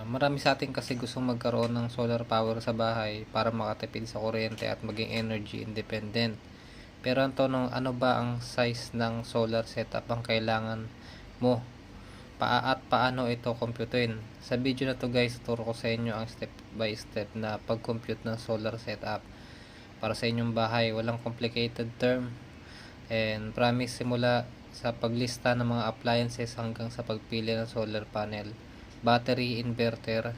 Marami sa atin kasi gustong magkaroon ng solar power sa bahay para makatipid sa kuryente at maging energy independent. Pero ang tanong, ano ba ang size ng solar setup ang kailangan mo? At paano ito computein? Sa video na to guys, turo ko sa inyo ang step by step na pag-compute ng solar setup para sa inyong bahay. Walang complicated term. And promise, simula sa paglista ng mga appliances hanggang sa pagpili ng solar panel, battery, inverter,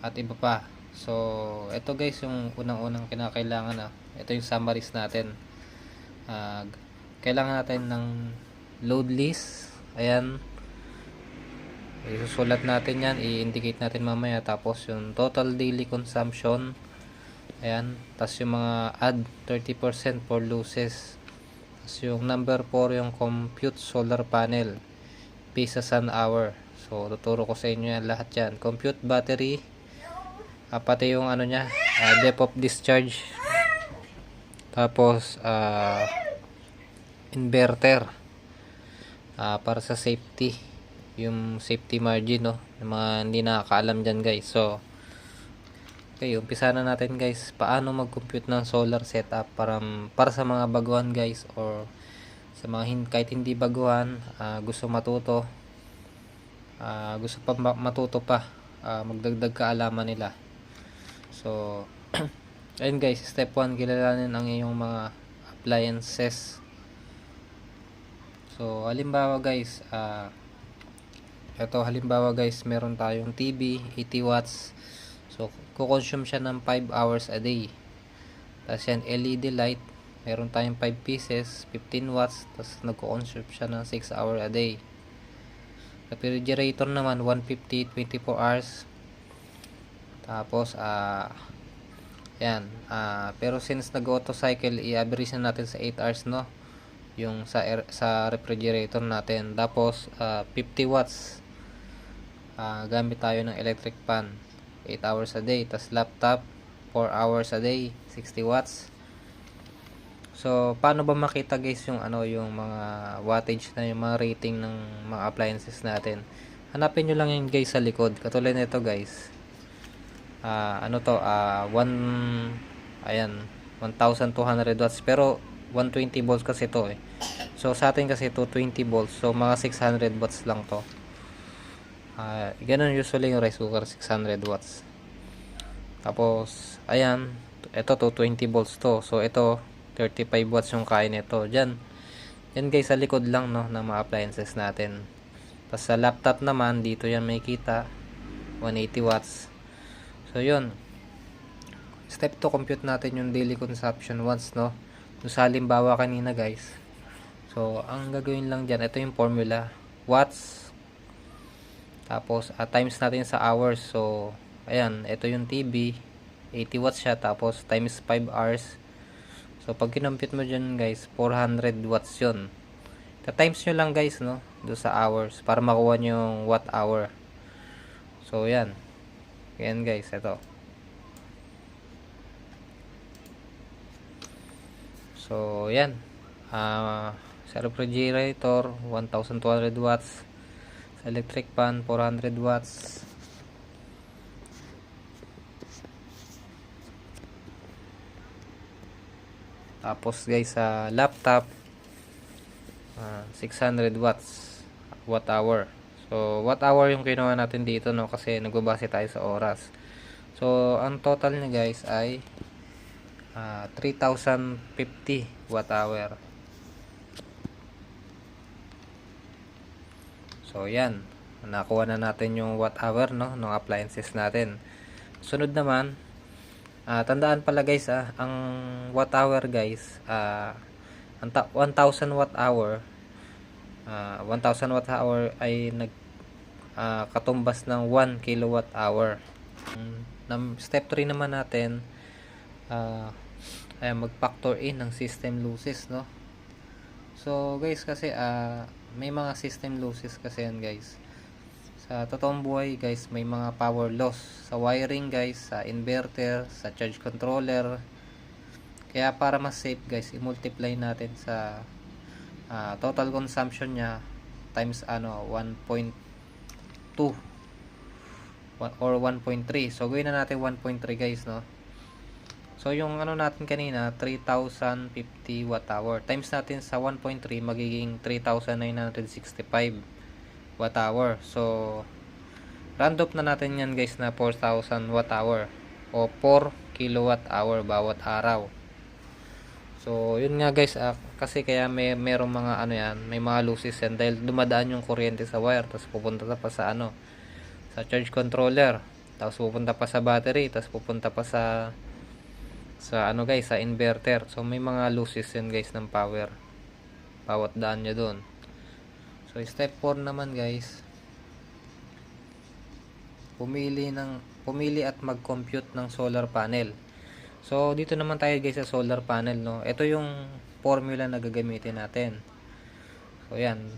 at iba pa. So, ito guys yung unang-unang kinakailangan na. Ito yung summaries natin. Kailangan natin ng load list. Ayan. Isusulat natin yan. I-indicate natin mamaya. Tapos yung total daily consumption. Ayan. Tapos yung mga add 30% for losses. Tapos yung number 4 yung compute solar panel. Pisa sun hour. So, tuturo ko sa inyo yan lahat yan. Compute battery. Pati yung ano nya. Depth of discharge. Tapos, inverter. Para sa safety. Yung safety margin, no? Yung mga hindi nakakaalam dyan, guys. So, okay, umpisa na natin, guys. Paano mag-compute ng solar setup para sa mga baguhan, guys, or sa mga kahit hindi baguhan, gusto matuto, gusto pa matuto pa, magdagdag kaalaman nila. So, ayun guys, step 1, kilalanin ang iyong mga appliances. So, halimbawa guys, halimbawa guys, meron tayong TV, 80 watts. So, kukonsume siya ng 5 hours a day. Tapos yan, LED light, meron tayong 5 pieces, 15 watts. Tapos nagko-consume siya ng 6 hours a day. Refrigerator naman, 150, 24 hours. Tapos, yan. Pero since nag-auto cycle, i-average na natin sa 8 hours, no? Yung sa refrigerator natin. Tapos, 50 watts. Gamit tayo ng electric fan. 8 hours a day. Tapos, laptop, 4 hours a day. 60 watts. So, paano ba makita guys yung yung mga wattage na yung mga rating ng mga appliances natin? Hanapin nyo lang yun guys sa likod. Katulad nito guys. Ayan, 1,200 watts. Pero, 120 volts kasi to eh. So, sa atin kasi 220 volts. So, mga 600 watts lang to. Ganun usually yung rice cooker, 600 watts. Tapos, ayan. Ito, 220 volts to. So, ito, 35 watts yung kaya nito. Yan guys, sa likod lang, no, ng mga appliances natin. Tapos, sa laptop naman, dito yan may kita. 180 watts. So, yun. Step 2, compute natin yung daily consumption once, no? So, sa halimbawa kanina, guys. So, ang gagawin lang dyan, ito yung formula. Watts. Tapos, times natin sa hours. So, ayan, ito yung TV. 80 watts siya. Tapos, times 5 hours. So, pag kinompute mo dyan, guys, 400 watts yun. Times nyo lang, guys, no? Doon sa hours. Para makuha nyo yung watt hour. So, yan. Yan guys, ito. So, yan. Sa refrigerator, 1,200 watts. Sa electric fan, 400 watts. Tapos guys, sa laptop, 600 watts. Watt hour. So, watt hour yung kinuha natin dito, no? Kasi nagbabase tayo sa oras. So, ang total niya guys ay 3,050 watt hour. So, yan. Nakuha na natin yung watt hour, no? Ng appliances natin. Sunod naman, tandaan pala guys, ang watt hour guys, 1,000 watt hour, 1,000 watt hour ay katumbas ng 1 kilowatt hour. Step 3 naman natin, ay mag-factor in ng system losses, no? So guys, kasi may mga system losses kasi yan guys. Sa totoong buhay guys, may mga power loss sa wiring guys, sa inverter, sa charge controller. Kaya para mas safe guys, i-multiply natin sa total consumption nya times 1.2. or 1.3. So gawin na natin 1.3 guys, no. So yung ano natin kanina 3050 watt hour times natin sa 1.3 magiging 3965 watt hour. So round up na natin yan guys na 4000 watt hour o 4 kilowatt hour bawat araw. So yun nga guys, kasi kaya merong mga ano yan, may mga losses yan dahil dumadaan yung kuryente sa wire tapos pupunta pa sa ano, sa charge controller, tapos pupunta pa sa battery, tapos pupunta pa sa ano guys, sa inverter. So may mga losses yan guys ng power bawat daan nyo dun. So step 4 naman guys, pumili at mag-compute ng solar panel. So dito naman tayo guys sa solar panel, no. Ito yung formula na gagamitin natin. So yan,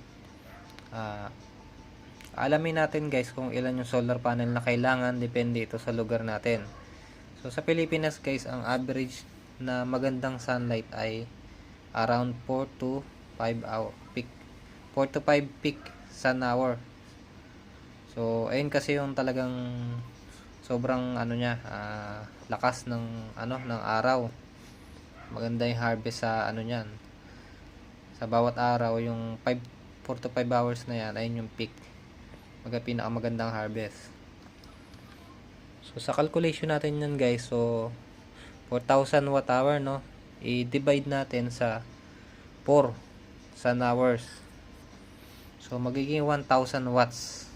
alamin natin guys kung ilan yung solar panel na kailangan, depende ito sa lugar natin. So sa Pilipinas guys, ang average na magandang sunlight ay around 4 to 5 hour peak, 4 to 5 peak sun hour. So ayun kasi yung talagang sobrang ano niya, lakas ng ano ng araw. Maganda yung harvest sa ano niyan. Sa bawat araw yung 4 to 5 hours na yan, ayun yung peak. Pinakamagandang harvest. So sa calculation natin yan guys, so 4000 watt hour, no, i-divide natin sa 4 sun hours. So magiging 1000 watts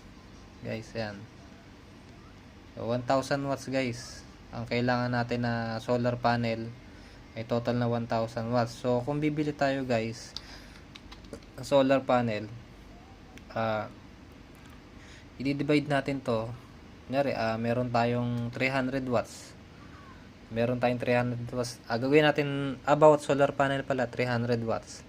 guys, yan. So 1000 watts guys ang kailangan natin na solar panel, ay total na 1000 watts. So kung bibili tayo guys ng solar panel, i-divide natin to. Kunyari, meron tayong 300 watts. Meron tayong 300 watts. Gagawin natin about solar panel pala 300 watts.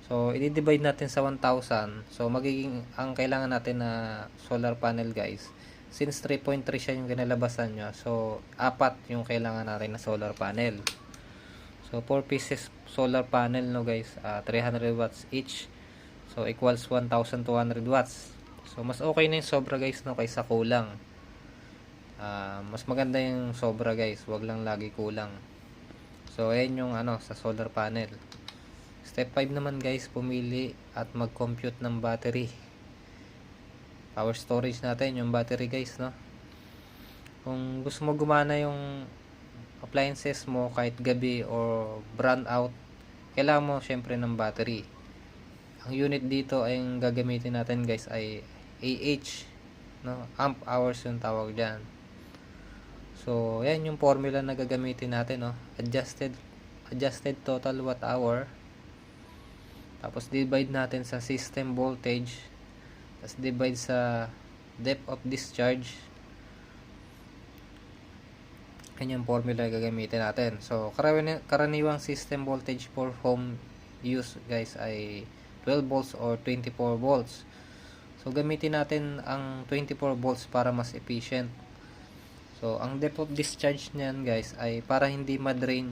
So i-divide natin sa 1000. So magiging ang kailangan natin na solar panel guys, since 3.3 siya yung kinalabasan nyo, so 4 yung kailangan natin na solar panel. So 4 pieces solar panel, no guys, 300 watts each, so equals 1200 watts. So mas okay na yung sobra guys, no, kaysa kulang. Mas maganda yung sobra guys, wag lang lagi kulang. So ayan yung ano sa solar panel. Step 5 naman guys, pumili at mag-compute ng battery. Power storage natin, yung battery guys, no. Kung gusto mo gumana yung appliances mo kahit gabi or brand out, kailangan mo syempre ng battery. Ang unit dito ay yung gagamitin natin guys ay AH, no, amp hours yung tawag diyan. So yan yung formula na gagamitin natin, no. Adjusted total watt hour, tapos divide natin sa system voltage, tapos divide sa depth of discharge. Yan yung formula na gagamitin natin. So karaniwang system voltage for home use guys ay 12 volts or 24 volts. So gamitin natin ang 24 volts para mas efficient. So ang depth of discharge niyan guys ay para hindi ma-drain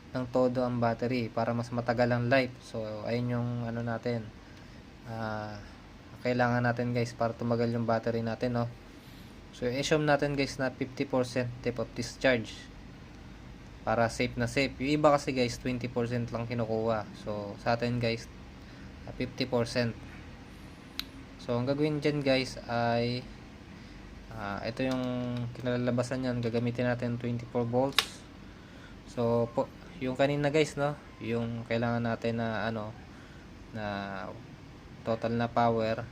ng todo ang battery, para mas matagal ang life. So ayun yung ano natin, kailangan natin guys para tumagal yung battery natin, no. So i-assume natin guys na 50% depth of discharge para safe na safe. Yung iba kasi guys 20% lang kinukuha. So sa atin guys 50%. So ang gagawin dyan guys ay ito yung kinalalabasan yan, gagamitin natin 24 volts. So yung kanina guys, no, yung kailangan natin na ano na total na power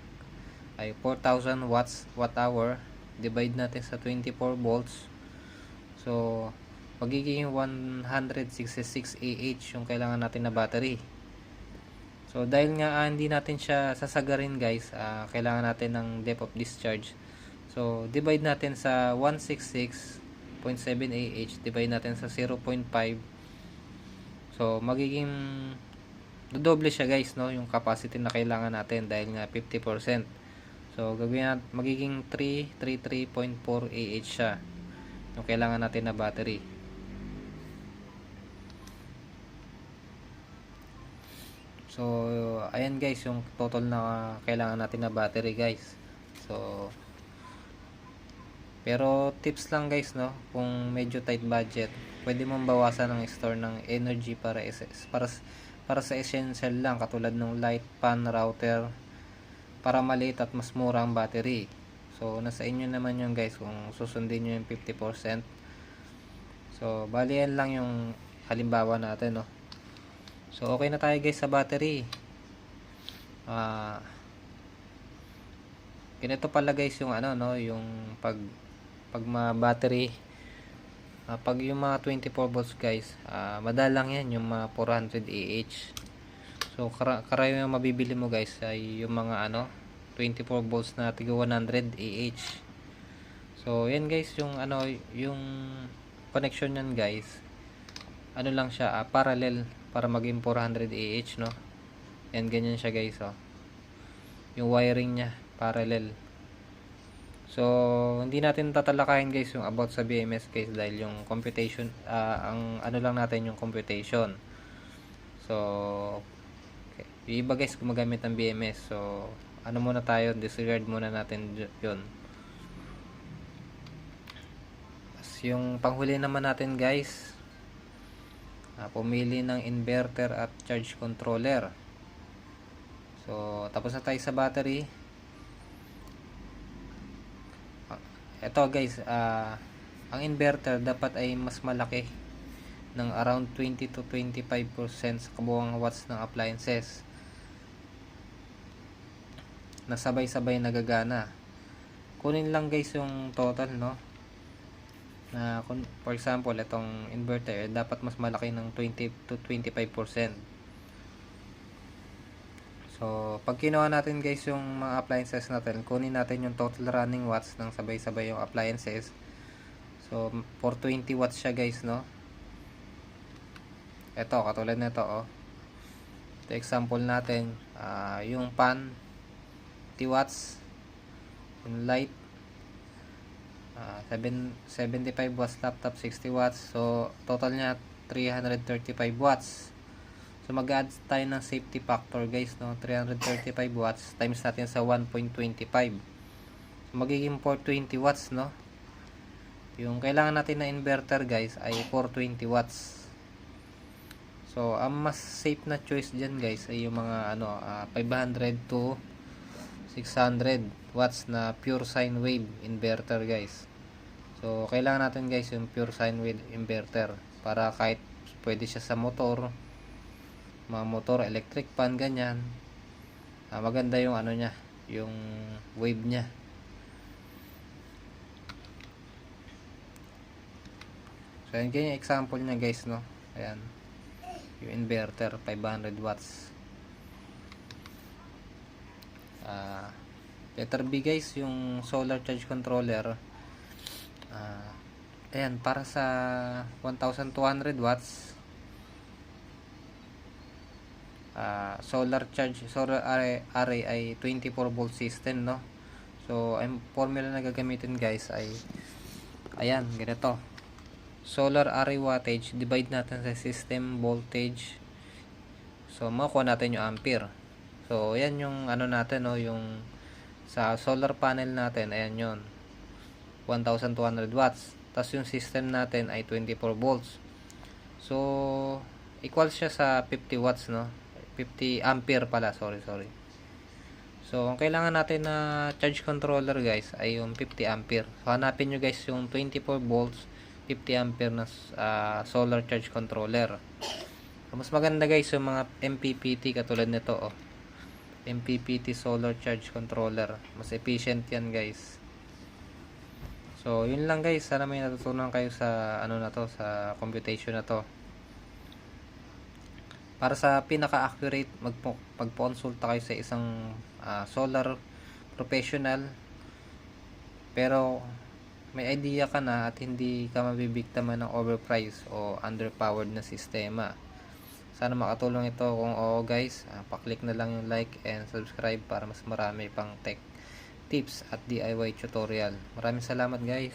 ay 4000 watt hour, divide natin sa 24 volts. So magiging 166 AH yung kailangan natin na battery. So dahil nga hindi natin siya sasagarin guys, kailangan natin ng depth of discharge. So divide natin sa 166.7 AH, divide natin sa 0.5. So magiging dodoble siya guys, no, yung capacity na kailangan natin dahil nga 50%. So gagawin natin magiging 333.4 AH siya yung kailangan natin na battery. So ayan guys yung total na kailangan natin na battery guys. So Pero tips lang guys, no, kung medyo tight budget, pwede mong bawasan ang store ng energy para sa essential lang katulad ng light, fan, router, para maliit at mas mura ang battery. So nasa inyo naman yung guys kung susundin nyo yung 50%. So bali yan lang yung halimbawa natin, no. So okay na tayo guys sa battery. Ganito pala guys yung ano, no, yung pag battery, pag yung mga 24 volts guys, madalang yan yung mga 400 Ah. So karayong mabibili mo guys ay yung mga ano 24 volts na tigo 100 Ah. So yan guys yung ano, yung connection yan guys, ano lang siya, parallel para maging 400 Ah, no. Yan, ganyan siya guys, oh. Yung wiring nya parallel. So hindi natin tatalakayin guys yung about sa BMS guys dahil yung computation, ang ano lang natin yung computation. So okay, yung iba guys gumagamit ng BMS, so ano muna tayo, disregard muna natin yun. Tapos yung panghuli naman natin guys, pumili ng inverter at charge controller. So tapos na tayo sa battery. Ito guys, ang inverter dapat ay mas malaki ng around 20 to 25% sa kabuuang watts ng appliances na sabay-sabay nagagana. Kunin lang guys yung total, no, na for example itong inverter dapat mas malaki ng 20 to 25%. So, pag kinuha natin guys yung mga appliances natin, kunin natin yung total running watts ng sabay-sabay yung appliances. So, 420 watts siya guys, no. Ito, katulad nito, oh. Ito example natin, yung fan 50 watts, yung light 75 watts, laptop 60 watts. So, total niya 335 watts. So mag-add tayo ng safety factor guys, no, 335 watts times natin sa 1.25. So magiging 420 watts, no. Yung kailangan natin na inverter guys ay 420 watts. So ang mas safe na choice diyan guys ay yung mga ano, 500 to 600 watts na pure sine wave inverter guys. So kailangan natin guys yung pure sine wave inverter para kahit pwede siya sa motor, mga motor, electric fan, ganyan, maganda yung ano nya, yung wave nya. So yan yung example nya guys, no. Ayan yung inverter 500 watts. Letter B guys, yung solar charge controller, ayan, para sa 1200 watts, solar array ay 24 volt system, no. So ang formula na gagamitin guys ay ayan, ganito. Solar array wattage divide natin sa system voltage, so makuha natin yung ampere. So ayan yung ano natin, no, yung sa solar panel natin, ayan yun, 1200 watts. Tapos yung system natin ay 24 volts. So equal siya sa 50 watts, no, 50 ampere pala, sorry. So ang kailangan natin na charge controller guys ay yung 50 ampere. So hanapin nyo guys yung 24 volts 50 ampere na solar charge controller. So, mas maganda guys yung mga MPPT katulad nito, oh. MPPT solar charge controller, mas efficient yan guys. So yun lang guys, sana may natutunan kayo sa ano na to, sa computation na to. Para sa pinaka-accurate, magpo-consulta kayo sa isang solar professional, pero may idea ka na at hindi ka mabibiktima ng overprice o underpowered na sistema. Sana makatulong ito. Kung oo guys, pa-click na lang yung like and subscribe para mas marami pang tech tips at DIY tutorial. Maraming salamat guys.